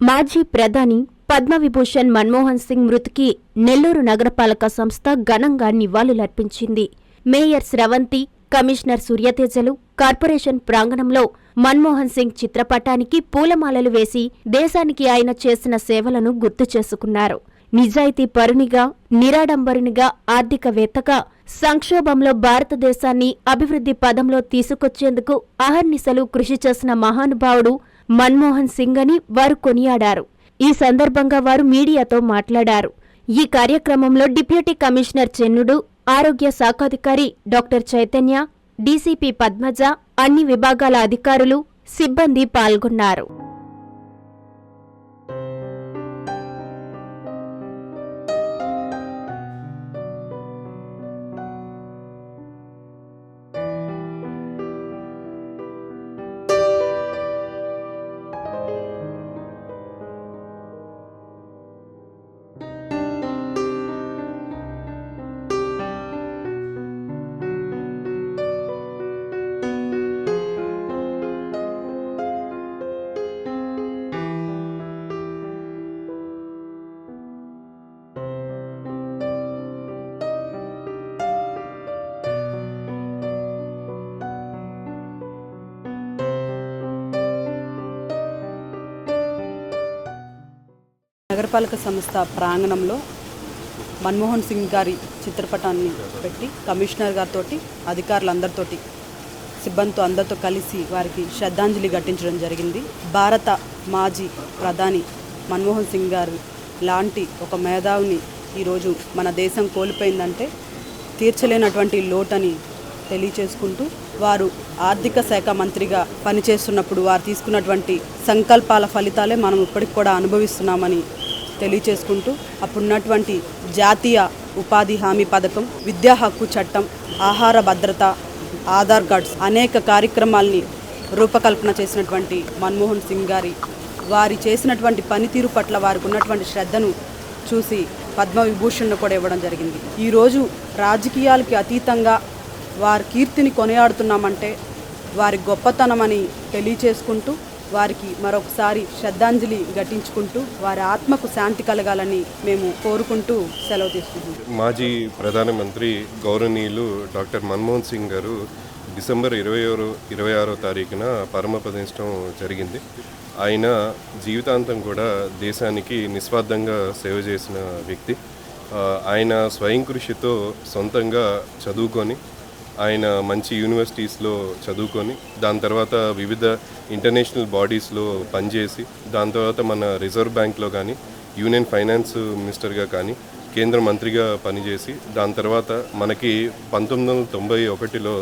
మాజీ ప్రధాని పద్మవిభూషణ్ మన్మోహన్ సింగ్ మృతికి నెల్లూరు నగరపాలక సంస్థ ఘనంగా నివాళులర్పించింది. మేయర్ స్రవంతి, కమిషనర్ సూర్యతేజలు కార్పొరేషన్ ప్రాంగణంలో మన్మోహన్ సింగ్ చిత్రపటానికి పూలమాలలు వేసి దేశానికి ఆయన చేసిన సేవలను గుర్తు చేసుకున్నారు. నిజాయితీ పరునిగా, నిరాడంబరునిగా, ఆర్థికవేత్తగా, సంక్షోభంలో భారతదేశాన్ని అభివృద్ధి పదంలో తీసుకొచ్చేందుకు అహర్నిశలు కృషి చేసిన మహానుభావుడు మన్మోహన్ సింగ్ అని వారు కొనియాడారు. ఈ సందర్భంగా వారు మీడియాతో మాట్లాడారు. ఈ కార్యక్రమంలో డిప్యూటీ కమిషనర్ చెన్నుడు, ఆరోగ్య శాఖాధికారి డాక్టర్ చైతన్య, డీసీపీ పద్మజ, అన్ని విభాగాల అధికారులు, సిబ్బంది పాల్గొన్నారు. నగరపాలక సంస్థ ప్రాంగణంలో మన్మోహన్ సింగ్ గారి చిత్రపటాన్ని పెట్టి కమిషనర్ గారితో, అధికారులందరితోటి, సిబ్బందితో అందరితో కలిసి వారికి శ్రద్ధాంజలి ఘటించడం జరిగింది. భారత మాజీ ప్రధాని మన్మోహన్ సింగ్ గారు లాంటి ఒక మేధావిని ఈరోజు మన దేశం కోల్పోయిందంటే తీర్చలేనటువంటి లోటని తెలియచేసుకుంటూ, వారు ఆర్థిక శాఖ మంత్రిగా పనిచేస్తున్నప్పుడు వారు తీసుకున్నటువంటి సంకల్పాల ఫలితాలే మనం ఇప్పటికి కూడా అనుభవిస్తున్నామని తెలియచేసుకుంటూ, అప్పుడున్నటువంటి జాతీయ ఉపాధి హామీ పథకం, విద్యా హక్కు చట్టం, ఆహార భద్రత, ఆధార్ కార్డ్స్ అనేక కార్యక్రమాల్ని రూపకల్పన చేసినటువంటి మన్మోహన్ సింగ్ గారి వారి చేసినటువంటి పనితీరు పట్ల వారికి ఉన్నటువంటి శ్రద్ధను చూసి పద్మవిభూషణ్ కూడా ఇవ్వడం జరిగింది. ఈరోజు రాజకీయాలకి అతీతంగా వారి కీర్తిని కొనియాడుతున్నామంటే వారి గొప్పతనమని తెలియచేసుకుంటూ, వారికి మరొకసారి శ్రద్ధాంజలి ఘటించుకుంటూ వారి ఆత్మకు శాంతి కలగాలని మేము కోరుకుంటూ సెలవు తీసుకుంటున్నాం. మాజీ ప్రధానమంత్రి గౌరవనీయులు డాక్టర్ మన్మోహన్ సింగ్ గారు డిసెంబర్ 26వ తారీఖున పరమపదించడం జరిగింది. ఆయన జీవితాంతం కూడా దేశానికి నిస్వార్థంగా సేవ చేసిన వ్యక్తి. ఆయన స్వయం కృషితో సొంతంగా చదువుకొని, ఆయన మంచి యూనివర్సిటీస్లో చదువుకొని, దాని తర్వాత వివిధ ఇంటర్నేషనల్ బాడీస్లో పనిచేసి, దాని తర్వాత మన రిజర్వ్ బ్యాంక్లో కానీ, యూనియన్ ఫైనాన్స్ మినిస్టర్గా కానీ, కేంద్ర మంత్రిగా పనిచేసి, దాని తర్వాత మనకి 1991లో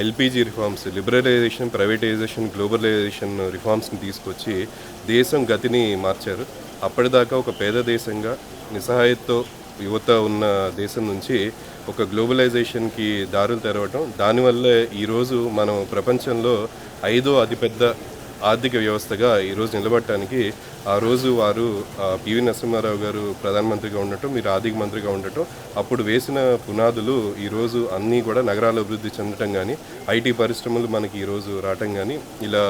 LPG reforms, liberalisation, privatisation, globalisation రిఫార్మ్స్ని తీసుకొచ్చి దేశం గతిని మార్చారు. అప్పటిదాకా ఒక పేద దేశంగా నిస్సహాయతతో యువత ఉన్న దేశం నుంచి ఒక గ్లోబలైజేషన్కి దారులు తెరవటం, దానివల్లే ఈరోజు మనం ప్రపంచంలో 5వ అతిపెద్ద ఆర్థిక వ్యవస్థగా ఈరోజు నిలబడటానికి ఆ రోజు వారు పివి నరసింహారావు గారు ప్రధానమంత్రిగా ఉండటం, మీరు ఆర్థిక మంత్రిగా ఉండటం, అప్పుడు వేసిన పునాదులు ఈరోజు అన్నీ కూడా నగరాలు అభివృద్ధి చెందటం కానీ, ఐటీ పరిశ్రమలు మనకి ఈరోజు రావటం కానీ, ఇలా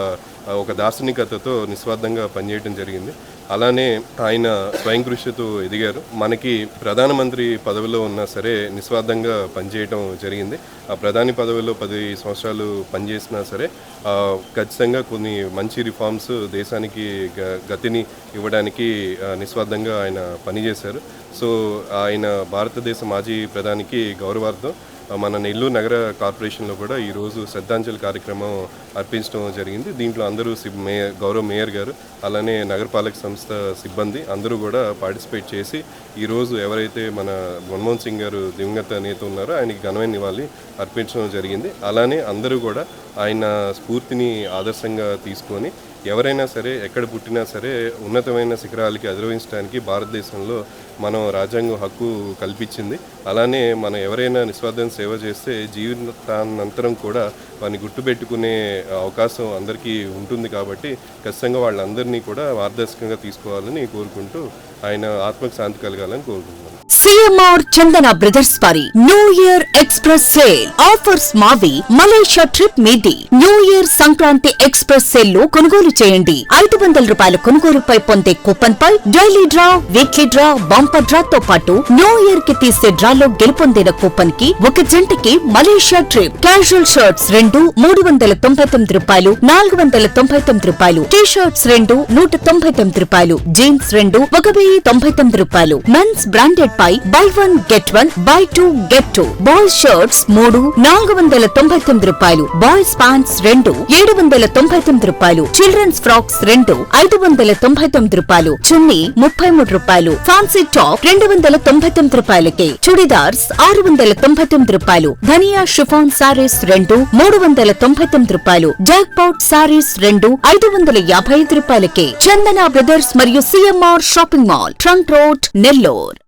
ఒక దార్శనికతతో నిస్వార్థంగా పనిచేయడం జరిగింది. అలానే ఆయన స్వయం కృషితో ఎదిగారు. మనకి ప్రధానమంత్రి పదవిలో ఉన్నా సరే నిస్వార్థంగా పనిచేయటం జరిగింది. ఆ ప్రధాని పదవిలో 10 సంవత్సరాలు పనిచేసినా సరే ఖచ్చితంగా కొన్ని మంచి రిఫార్మ్స్ దేశానికి గతిని ఇవ్వడానికి నిస్వార్థంగా ఆయన పనిచేశారు. సో ఆయన భారతదేశ మాజీ ప్రధానికి గౌరవార్థం మన నెల్లూరు నగర కార్పొరేషన్లో కూడా ఈరోజు శ్రద్ధాంజలి కార్యక్రమం అర్పించడం జరిగింది. దీంట్లో అందరూ గౌరవ మేయర్ గారు, అలానే నగరపాలక సంస్థ సిబ్బంది అందరూ కూడా పార్టిసిపేట్ చేసి ఈరోజు ఎవరైతే మన మన్మోహన్ సింగ్ గారు దివంగత నేత ఉన్నారో ఆయనకి ఘనమైన నివాళి అర్పించడం జరిగింది. అలానే అందరూ కూడా ఆయన స్ఫూర్తిని ఆదర్శంగా తీసుకొని ఎవరైనా సరే ఎక్కడ పుట్టినా సరే ఉన్నతమైన శిఖరాలకి అధిరోహించడానికి భారతదేశంలో మనం రాజ్యాంగం హక్కు కల్పించింది. అలానే మనం ఎవరైనా నిస్వార్థం సేవ చేస్తే జీవితానంతరం కూడా వారిని గుర్తుపెట్టుకునే అవకాశం అందరికీ ఉంటుంది. కాబట్టి ఖచ్చితంగా వాళ్ళందరినీ కూడా మార్గదర్శకంగా తీసుకోవాలని కోరుకుంటూ ఆయన ఆత్మకు శాంతి కలగాలని కోరుకుంటున్నాను. సిఎంఆర్ చందన బ్రదర్స్ వారి new year express sale offers మావి మలేషియా ట్రిప్ మీది. New year Sankranti express sale లో కొనుగోలు చేయండి. 500 రూపాయల కొనుగోలుపై పొందే కూపన్ పై daily draw, weekly draw, bumper draw తో పాటు న్యూ ఇయర్ కి తీసే డ్రాలో గెలుపొందిన కూపన్ కి ఒక జంటకి మలేషియా ట్రిప్. క్యాజువల్ షర్ట్స్ 2 399 రూపాయలు, 499 రూపాయలు. టీ షర్ట్స్ 2 199 రూపాయలు. జీన్స్ 2 1099 రూపాయలు. మెన్స్ బ్రాండెడ్ పై buy 1 get 1, buy 2 get 2. Boys shirts 3 499 రూపాయలు. బాయ్స్ ప్యాంట్స్ 2 799 రూపాయలు. చిల్డ్రన్స్ ఫ్రాక్స్ 2 599 రూపాయలు. చున్నీ 33 రూపాయలు. ఫ్యాన్సీ టాప్ 299 రూపాయలకి. చుడిదార్స్ 699 రూపాయలు. ధనియా షిఫాన్ సారీస్ 2 399 రూపాయలు. జాక్ పాట్ సారీస్ 2 555 రూపాయలకి. చందన బ్రదర్స్ మరియు CMR shopping mall, trunk road, Nellore.